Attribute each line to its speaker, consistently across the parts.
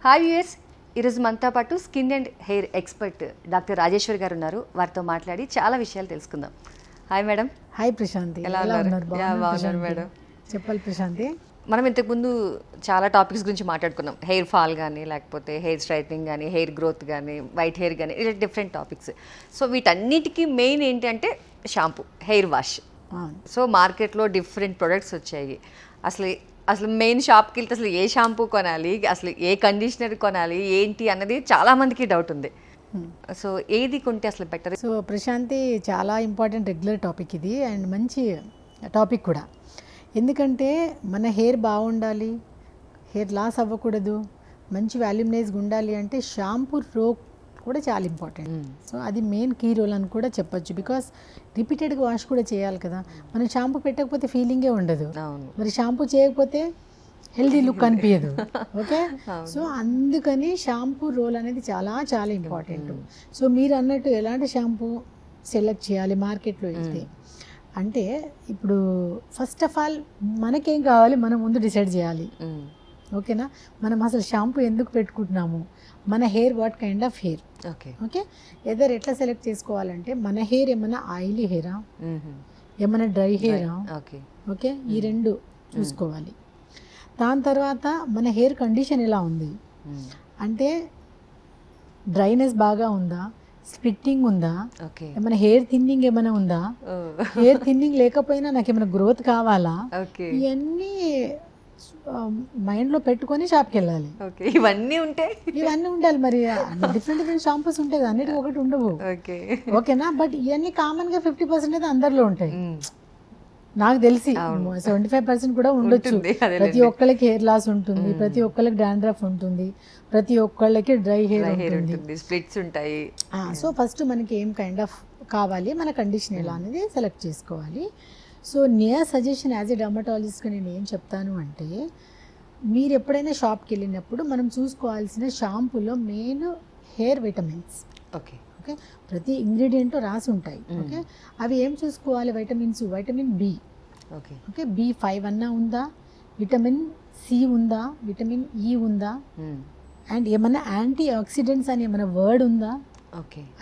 Speaker 1: Hi viewers, ఈరోజు మనతో పాటు skin and hair expert doctor Rajeshwari గారు ఉన్నారు. వారితో మాట్లాడి చాలా విషయాలు తెలుసుకుందాం. Hi madam.
Speaker 2: హాయ్ ప్రశాంతి,
Speaker 1: ఎలా ఉన్నారు? బాగున్నారు మేడం.
Speaker 2: చెప్పాలి ప్రశాంతి.
Speaker 1: మనం ఇంతకుముందు చాలా టాపిక్స్ గురించి మాట్లాడుకున్నాం. హెయిర్ ఫాల్ కానీ, లేకపోతే హెయిర్ స్ట్రైట్నింగ్ కానీ, హెయిర్ గ్రోత్ కానీ, వైట్ హెయిర్ కానీ, ఇలా డిఫరెంట్ టాపిక్స్. సో వీటన్నిటికీ మెయిన్ ఏంటి అంటే షాంపూ, హెయిర్ వాష్. సో మార్కెట్లో డిఫరెంట్ ప్రొడక్ట్స్ వచ్చాయి. అసలు మెయిన్ షాప్కి వెళ్తే అసలు ఏ షాంపూ కొనాలి, అసలు ఏ కండిషనర్ కొనాలి, ఏంటి అన్నది చాలామందికి డౌట్ ఉంది. సో ఏది కొంటే అసలు బెటర్?
Speaker 2: సో ప్రశాంతి, చాలా ఇంపార్టెంట్ రెగ్యులర్ టాపిక్ ఇది, అండ్ మంచి టాపిక్ కూడా. ఎందుకంటే మన హెయిర్ బాగుండాలి, హెయిర్ లాస్ అవ్వకూడదు, మంచి వాల్యూమినైజ్గా ఉండాలి అంటే షాంపూ రో కూడా చాలా ఇంపార్టెంట్. సో అది మెయిన్ కీ రోల్ అని కూడా చెప్పొచ్చు. బికాస్ రిపీటెడ్గా వాష్ కూడా చేయాలి కదా. మనం షాంపూ పెట్టకపోతే ఫీలింగే ఉండదు, మరి షాంపూ చేయకపోతే హెల్దీ లుక్ అనిపించదు. ఓకే, సో అందుకని షాంపూ రోల్ అనేది చాలా చాలా ఇంపార్టెంట్. సో మీరు అన్నట్టు ఎలాంటి షాంపూ సెలెక్ట్ చేయాలి మార్కెట్లో వెళ్తే అంటే, ఇప్పుడు ఫస్ట్ ఆఫ్ ఆల్ మనకేం కావాలి మనం ముందు డిసైడ్ చేయాలి. ఓకేనా, మనం అసలు షాంపూ ఎందుకు పెట్టుకుంటున్నాము, మన hair what kind of hair. Okay, either ఎట్లా సెలెక్ట్ చేసుకోవాలంటే మన హెయిర్ ఏమైనా ఆయిలీ హెయిరా, ఏమైనా డ్రై హెయిరా. ఓకే, ఈ రెండు చూసుకోవాలి. దాని తర్వాత మన హెయిర్ కండిషన్ ఎలా ఉంది అంటే, డ్రైనెస్ బాగా ఉందా, స్ప్లిట్టింగ్ ఉందా, ఏమైనా హెయిర్ థిన్నింగ్ ఏమైనా ఉందా, హెయిర్ థిన్నింగ్ లేకపోయినా నాకు ఏమైనా గ్రోత్ కావాలా, ఇవన్నీ మైండ్లో పెట్టుకొని షాప్కి వెళ్ళాలి.
Speaker 1: ఇవన్నీ
Speaker 2: ఉండాలి. మరి డిఫరెంట్ షాంపూస్ ఉంటాయి, అన్నిటికీ ఒకటి ఉండవు. ఓకేనా, బట్ ఇవన్నీ కామన్గా 50% అందరిలో ఉంటాయి. నాకు తెలిసి 75% కూడా ఉండొచ్చు. ప్రతి ఒక్కళ్ళకి హెయిర్ లాస్ ఉంటుంది, ప్రతి ఒక్కళ్ళకి డాండ్రఫ్ ఉంటుంది, ప్రతి ఒక్కళ్ళకి డ్రై హెయిర్ ఉంటుంది,
Speaker 1: స్ప్లిట్స్ ఉంటాయి.
Speaker 2: సో ఫస్ట్ మనకి ఏం కైండ్ ఆఫ్ కావాలి, మన కండిషన్ ఎలా అనేది సెలెక్ట్ చేసుకోవాలి. So near suggestion as a డర్మటాలజిస్ట్గా నేను ఏం చెప్తాను అంటే, మీరు ఎప్పుడైనా షాప్కి వెళ్ళినప్పుడు మనం చూసుకోవాల్సిన షాంపూలో మెయిన్ హెయిర్ విటమిన్స్. ఓకే, ప్రతి ఇంగ్రీడియంట్ రాసి ఉంటాయి. ఓకే, అవి ఏం చూసుకోవాలి, vitamins, vitamin B, okay, B5 అన్నా ఉందా, విటమిన్ సి ఉందా, విటమిన్ ఈ ఉందా, అండ్ ఏమన్నా యాంటీ ఆక్సిడెంట్స్ అని ఏమైనా వర్డ్ ఉందా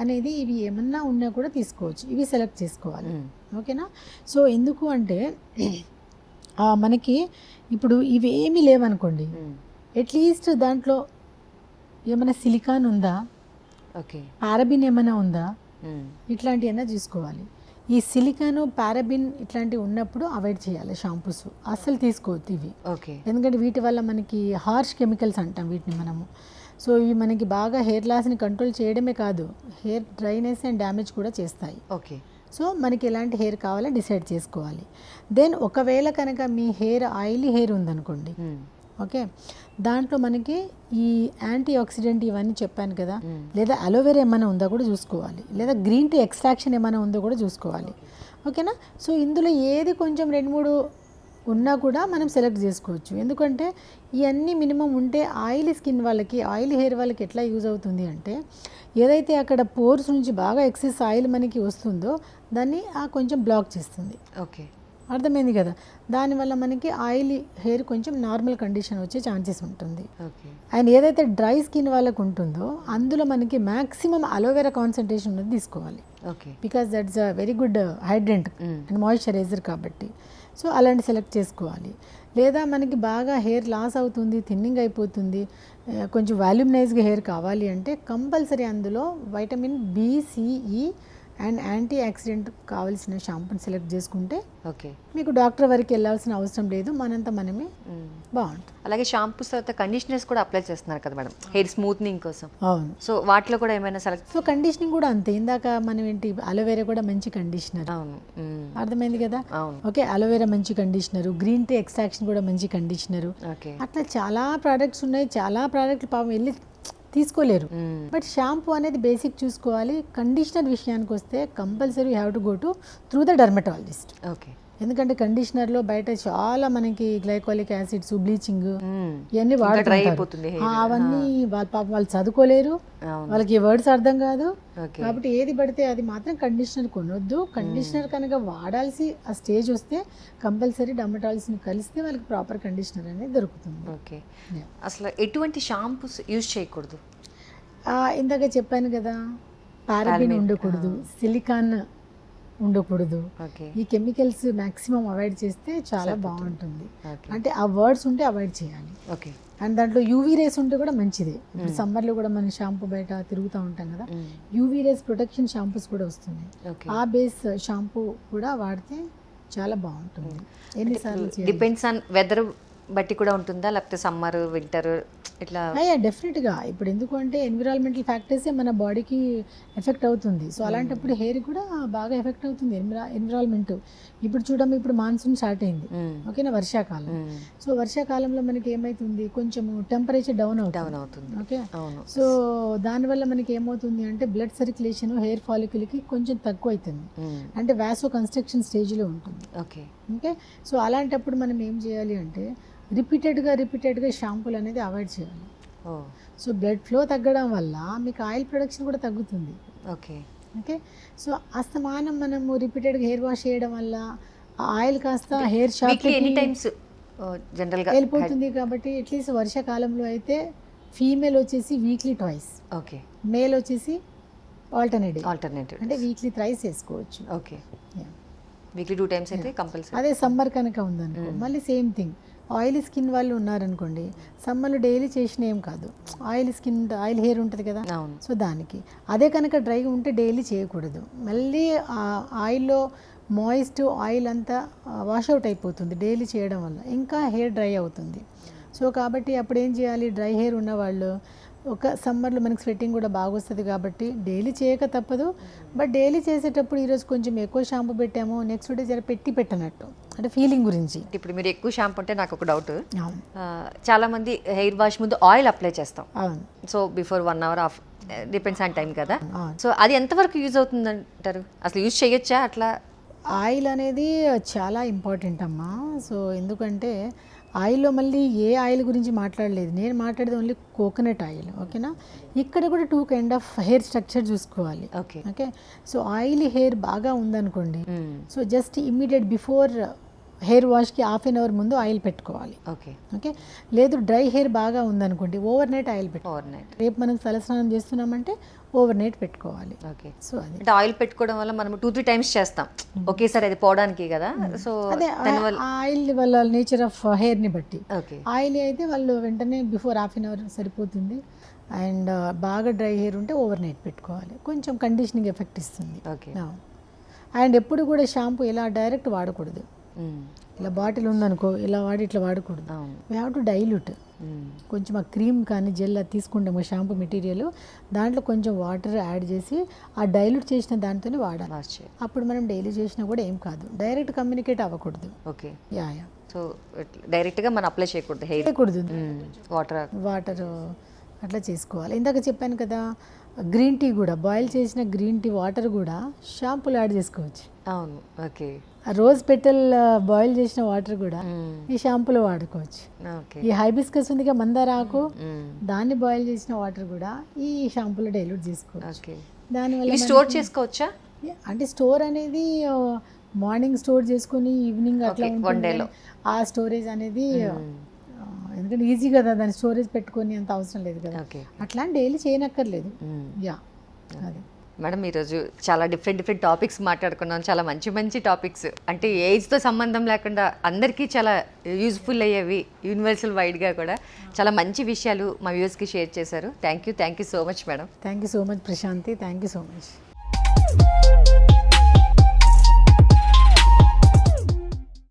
Speaker 2: అనేది, ఇవి ఏమన్నా ఉన్నా కూడా తీసుకోవచ్చు. ఇవి సెలెక్ట్ చేసుకోవాలి. ఓకేనా, సో ఎందుకు అంటే మనకి ఇప్పుడు ఇవి ఏమీ లేవనుకోండి, అట్లీస్ట్ దాంట్లో ఏమైనా సిలికాన్ ఉందా, పారాబిన్ ఏమైనా ఉందా, ఇట్లాంటివన్నా చూసుకోవాలి. ఈ సిలికాన్, పారాబిన్ ఇట్లాంటివి ఉన్నప్పుడు అవాయిడ్ చేయాలి షాంపూస్, అస్సలు తీసుకోవద్దు ఇవి. ఎందుకంటే వీటి వల్ల మనకి హార్ష్ కెమికల్స్ అంటాం వీటిని మనము. సో ఇవి మనకి బాగా హెయిర్ లాస్ని కంట్రోల్ చేయడమే కాదు, హెయిర్ డ్రైనెస్ అండ్ డ్యామేజ్ కూడా చేస్తాయి. సో మనకి ఎలాంటి హెయిర్ కావాలో డిసైడ్ చేసుకోవాలి. దెన్ ఒకవేళ కనుక మీ హెయిర్ ఆయిలీ హెయిర్ ఉందనుకోండి, ఓకే, దాంట్లో మనకి ఈ యాంటీ ఆక్సిడెంట్ ఇవన్నీ చెప్పాను కదా, లేదా అలోవెరా ఏమైనా ఉందో కూడా చూసుకోవాలి, లేదా గ్రీన్ టీ ఎక్స్ట్రాక్షన్ ఏమైనా ఉందో కూడా చూసుకోవాలి. ఓకేనా, సో ఇందులో ఏది కొంచెం 2-3 ఉన్నా కూడా మనం సెలెక్ట్ చేసుకోవచ్చు. ఎందుకంటే ఇవన్నీ మినిమం ఉంటే ఆయిలీ స్కిన్ వాళ్ళకి, ఆయిలీ హెయిర్ వాళ్ళకి ఎట్లా యూజ్ అవుతుంది అంటే, ఏదైతే అక్కడ పోర్స్ నుంచి బాగా ఎక్సెస్ ఆయిల్ మనకి వస్తుందో దాన్ని కొంచెం బ్లాక్ చేస్తుంది. ఓకే, అర్థమైంది కదా. దానివల్ల మనకి ఆయిలీ హెయిర్ కొంచెం నార్మల్ కండిషన్ వచ్చే ఛాన్సెస్ ఉంటుంది. అండ్ ఏదైతే డ్రై స్కిన్ వాళ్ళకు ఉంటుందో అందులో మనకి మ్యాక్సిమం అలోవెరా కాన్సన్ట్రేషన్ ఉన్నది తీసుకోవాలి. Because that's a very good hydrant and moisturiser కాబట్టి. సో అలాంటి సెలెక్ట్ చేసుకోవాలి. లేదా మనకి బాగా హెయిర్ లాస్ అవుతుంది, థిన్నింగ్ అయిపోతుంది, కొంచెం వాల్యూమినైజ్గా హెయిర్ కావాలి అంటే కంపల్సరీ అందులో vitamin B, C E and antioxidant కావాల్సిన షాంపూని సెలెక్ట్ చేసుకుంటే మీకు డాక్టర్ వరకు వెళ్ళాల్సిన అవసరం లేదు, మనంతా మనమే బాగుంటుంది.
Speaker 1: అలాగే షాంపూస్ తర్వాత కండిషనర్స్ కూడా అప్లై చేస్తున్నారు కదా మేడం, హెయిర్ స్మూత్నింగ్ కోసం.
Speaker 2: అవును,
Speaker 1: సో వాటిలో కూడా ఏమైనా సెలెక్ట్.
Speaker 2: సో కండిషనింగ్ కూడా అంతే. ఇందాక మనం ఏంటి, అలోవెరా కూడా మంచి కండిషనర్, అర్థమైంది కదా. ఓకే, అలోవెరా మంచి కండిషనర్, గ్రీన్ టీ ఎక్స్ట్రాక్షన్ కూడా మంచి కండిషనర్. అట్లా చాలా ప్రోడక్ట్స్ ఉన్నాయి. చాలా ప్రోడక్ట్లు పాపం వెళ్ళి తీసుకోలేరు. బట్ షాంపూ అనేది బేసిక్ చూసుకోవాలి. కండిషనర్ విషయానికి వస్తే compulsory you have to go to through the dermatologist. ఎందుకంటే కండిషనర్లో బయట చాలా మనకి గ్లైకోలిక్ యాసిడ్స్, బ్లీచింగ్
Speaker 1: మ్మ్.
Speaker 2: ఇవన్నీ
Speaker 1: డ్రై
Speaker 2: వాడుతుంటారు.
Speaker 1: అయిపోతుంది hair.
Speaker 2: అవన్నీ వాళ్ళ పాపం వాళ్ళు చదువుకోలేరు,
Speaker 1: అవును.
Speaker 2: వాళ్ళకి వర్డ్స్ అర్థం కాదు.
Speaker 1: ఓకే.
Speaker 2: కాబట్టి ఏది పడితే అది మాత్రం కండిషనర్ కొనొద్దు. కండిషనర్ కనుక వాడాల్సి ఆ స్టేజ్ వస్తే కంపల్సరీ డర్మటాలజిస్ట్ని కలిస్తే వాళ్ళకి ప్రాపర్ కండిషనర్ అనేది దొరుకుతుంది.
Speaker 1: ఓకే.
Speaker 2: Yeah.
Speaker 1: అసలు ఎటువంటి షాంపూస్ యూజ్ చేయకూడదు?
Speaker 2: ఇందాక చెప్పాను కదా, పారాబిన్
Speaker 1: Paraben,
Speaker 2: ఉండకూడదు, సిలికాన్ ఉండకూడదు.
Speaker 1: ఓకే.
Speaker 2: ఈ కెమికల్స్ మ్యాక్సిమం అవాయిడ్ చేస్తే చాలా బాగుంటుంది.
Speaker 1: ఓకే.
Speaker 2: అంటే ఆ వర్డ్స్ ఉంటే అవాయిడ్ చేయాలి.
Speaker 1: ఓకే.
Speaker 2: అండ్ దాంట్లో యూవీ రేస్ ఉంటే కూడా మంచిదే. ఇప్పుడు సమ్మర్లో కూడా మనం షాంపూ బయట తిరుగుతూ ఉంటాం కదా, యూవీ రేస్ ప్రొటెక్షన్ షాంపూస్ కూడా వస్తున్నాయి.
Speaker 1: ఓకే.
Speaker 2: ఆ బేస్ షాంపూ కూడా వాడితే చాలా బాగుంటుంది. ఎన్నిసార్లు చేయాలి?
Speaker 1: డిపెండ్స్ ఆన్ వెదర్ బట్టి కూడా ఉంటుందా, లేకపోతే సమ్మర్ వింటర్ ఇట్లా?
Speaker 2: డెఫినెట్గా. ఇప్పుడు ఎందుకు అంటే ఎన్విరాన్మెంటల్ ఫ్యాక్టర్సే మన బాడీకి ఎఫెక్ట్ అవుతుంది. సో అలాంటప్పుడు హెయిర్ కూడా బాగా ఎఫెక్ట్ అవుతుంది ఎన్విరాన్మెంట్. ఇప్పుడు చూడమ్మ, ఇప్పుడు మాన్సూన్ స్టార్ట్ అయింది, ఓకేనా, వర్షాకాలం. సో వర్షాకాలంలో మనకి ఏమవుతుంది, కొంచెం టెంపరేచర్ డౌన్
Speaker 1: అవుతుంది.
Speaker 2: ఓకే.
Speaker 1: అవును.
Speaker 2: సో దానివల్ల మనకి ఏమవుతుంది అంటే బ్లడ్ సర్క్యులేషన్ హెయిర్ ఫాలికల్కి కొంచెం తక్కువ అవుతుంది. అంటే వాసో కన్స్ట్రక్షన్ స్టేజ్లో ఉంటుంది.
Speaker 1: ఓకే.
Speaker 2: ఓకే. సో అలాంటప్పుడు మనం ఏం చేయాలి అంటే రిపీటెడ్గా షాంపూలు అనేది అవాయిడ్ చేయాలి.
Speaker 1: ఓ.
Speaker 2: సో బ్లడ్ ఫ్లో తగ్గడం వల్ల మీకు ఆయిల్ ప్రొడక్షన్ కూడా తగ్గుతుంది.
Speaker 1: ఓకే.
Speaker 2: ఓకే. సో అస్తమానం మనము రిపీటెడ్గా హెయిర్ వాష్ చేయడం వల్ల ఆ ఆయిల్ కాస్త hair shop
Speaker 1: any times general గా
Speaker 2: వెళ్ళిపోతుంది. కాబట్టి అట్లీస్ట్ వర్షాకాలంలో అయితే ఫీమేల్ వచ్చేసి వీక్లీ ట్వైస్,
Speaker 1: ఓకే.
Speaker 2: మేల్ వచ్చేసి ఆల్టర్నేటివ్ అంటే వీక్లీ థ్రైస్ వేసుకోవచ్చు.
Speaker 1: ఓకే.
Speaker 2: Yeah.
Speaker 1: వీక్లీ 2 times అయితే కంపల్సరీ.
Speaker 2: అదే సమ్మర్ కనుక ఉందనుకో మళ్ళీ సేమ్ థింగ్. ఆయిల్ స్కిన్ వాళ్ళు ఉన్నారనుకోండి, సమ్మర్లో డైలీ చేసిన ఏం కాదు, ఆయిల్ హెయిర్ ఉంటుంది కదా,
Speaker 1: అవును.
Speaker 2: సో దానికి. అదే కనుక డ్రై ఉంటే డైలీ చేయకూడదు. మళ్ళీ ఆ ఆయిల్లో మాయిస్ట్ ఆయిల్ అంతా వాషౌట్ అయిపోతుంది డైలీ చేయడం వల్ల, ఇంకా హెయిర్ డ్రై అవుతుంది. సో కాబట్టి అప్పుడు ఏం చేయాలి, డ్రై హెయిర్ ఉన్నవాళ్ళు ఒక సమ్మర్లో మనకి స్వెట్టింగ్ కూడా బాగా వస్తుంది కాబట్టి డైలీ చేయక తప్పదు. బట్ డైలీ చేసేటప్పుడు ఈరోజు కొంచెం ఎక్కువ షాంపూ పెట్టాము, నెక్స్ట్ డే జర పెట్టనట్టు, అంటే ఫీలింగ్ గురించి.
Speaker 1: ఇప్పుడు మీరు ఎక్కువ షాంపూ అంటే నాకు ఒక డౌట్.
Speaker 2: అవును.
Speaker 1: చాలా మంది హెయిర్ వాష్ ముందు ఆయిల్ అప్లై చేస్తాం.
Speaker 2: అవును.
Speaker 1: So before 1 hour of depends on time కదా.
Speaker 2: అవును.
Speaker 1: సో అది ఎంతవరకు యూజ్ అవుతుంది అంటారు? అసలు యూజ్ చేయొచ్చా అట్లా?
Speaker 2: ఆయిల్ అనేది చాలా ఇంపార్టెంట్ అమ్మా. సో ఎందుకంటే ఆయిల్లో మళ్ళీ ఏ ఆయిల్ గురించి మాట్లాడలేదు, నేను మాట్లాడేది ఓన్లీ కోకోనట్ ఆయిల్, ఓకేనా. ఇక్కడ కూడా 2 kind of హెయిర్ స్ట్రక్చర్ చూసుకోవాలి.
Speaker 1: Okay.
Speaker 2: Okay. So oily hair బాగా ఉందనుకోండి, so just immediate before hair వాష్కి 1/2 hour ముందు ఆయిల్ పెట్టుకోవాలి.
Speaker 1: ఓకే.
Speaker 2: ఓకే. లేదు డ్రై హెయిర్ బాగా ఉందనుకోండి, ఓవర్ నైట్ ఆయిల్ పెట్టుకోవాలి.
Speaker 1: Overnight.
Speaker 2: రేపు మనం తలస్నానం చేస్తున్నామంటే ఓవర్ నైట్ పెట్టుకోవాలి.
Speaker 1: ఓకే.
Speaker 2: సో అది
Speaker 1: అంటే ఆయిల్ పెట్టుకోవడం వల్ల మనం 2-3 times చేస్తాం ఒకేసారి, అది పోవడానికి కదా. సో
Speaker 2: అదే ఆయిల్ వాళ్ళ నేచర్ ఆఫ్ హెయిర్ని బట్టి.
Speaker 1: ఓకే.
Speaker 2: ఆయిల్ అయితే వాళ్ళు వెంటనే బిఫోర్ 1/2 hour సరిపోతుంది. అండ్ బాగా డ్రై హెయిర్ ఉంటే ఓవర్ నైట్ పెట్టుకోవాలి, కొంచెం కండిషనింగ్ ఎఫెక్ట్ ఇస్తుంది.
Speaker 1: ఓకే.
Speaker 2: అండ్ ఎప్పుడు కూడా షాంపూ ఇలా డైరెక్ట్ వాడకూడదు. ఇలా బాటిల్ ఉందనుకో, ఇలా వాడి ఇట్లా వాడకూడదు.
Speaker 1: అవును.
Speaker 2: We have to dilute. కొంచెం ఆ క్రీమ్ కానీ జెల్ అది తీసుకుంటాము షాంపూ మెటీరియల్, దాంట్లో కొంచెం వాటర్ యాడ్ చేసి ఆ డైల్యూట్ చేసిన దాంతోనే వాడాలి.
Speaker 1: వాష్ చేయాలి.
Speaker 2: అప్పుడు మనం డైలీ చేసినా కూడా ఏం కాదు, డైరెక్ట్ కమ్యూనికేట్ అవ్వకూడదు.
Speaker 1: ఓకే.
Speaker 2: యా
Speaker 1: సో డైరెక్ట్గా మనం అప్లై చేయకూడదు హెయిర్,
Speaker 2: చేయకూడదు.
Speaker 1: వాటర్
Speaker 2: అట్లా చేసుకోవాలి. ఇందాక చెప్పాను కదా, గ్రీన్ టీ కూడా, బాయిల్ చేసిన గ్రీన్ టీ వాటర్ కూడా షాంపూలో యాడ్ చేసుకోవచ్చు.
Speaker 1: అవును. ఓకే.
Speaker 2: ఆ రోజ్ పెటల్ బాయిల్ చేసిన వాటర్ కూడా ఈ షాంపూలో వాడుకోవచ్చు.
Speaker 1: ఓకే.
Speaker 2: ఈ హైబిస్కస్ ఉందిగా మందార ఆకు, దాన్ని బాయిల్ చేసిన వాటర్ కూడా ఈ షాంపూలో డైల్యూట్ చేసుకోవచ్చు.
Speaker 1: ఓకే.
Speaker 2: దానివల్ల
Speaker 1: స్టోర్ చేసుకోవచ్చా?
Speaker 2: అంటే స్టోర్ అనేది మార్నింగ్ స్టోర్ చేసుకుని ఈవినింగ్ అట్లా
Speaker 1: Okay, one
Speaker 2: ఉంటుంది.
Speaker 1: day లో.
Speaker 2: ఆ స్టోరేజ్ అనేది ఎందుకంటే ఈజీ కదా, దాని స్టోరేజ్ పెట్టుకొని అంత అవసరం లేదు కదా.
Speaker 1: ఓకే.
Speaker 2: అట్లా డైలీ చేయనక్కర్లేదు. యా అదే
Speaker 1: మేడం, ఈరోజు చాలా డిఫరెంట్ టాపిక్స్ మాట్లాడుకున్నాం. చాలా మంచి టాపిక్స్, అంటే ఏజ్తో సంబంధం లేకుండా అందరికీ చాలా యూజ్ఫుల్ అయ్యేవి, యూనివర్సల్ వైడ్గా కూడా చాలా మంచి విషయాలు మా వ్యూవర్స్కి షేర్ చేశారు. Thank you so much madam.
Speaker 2: Thank you so much Prashanti, thank you so much.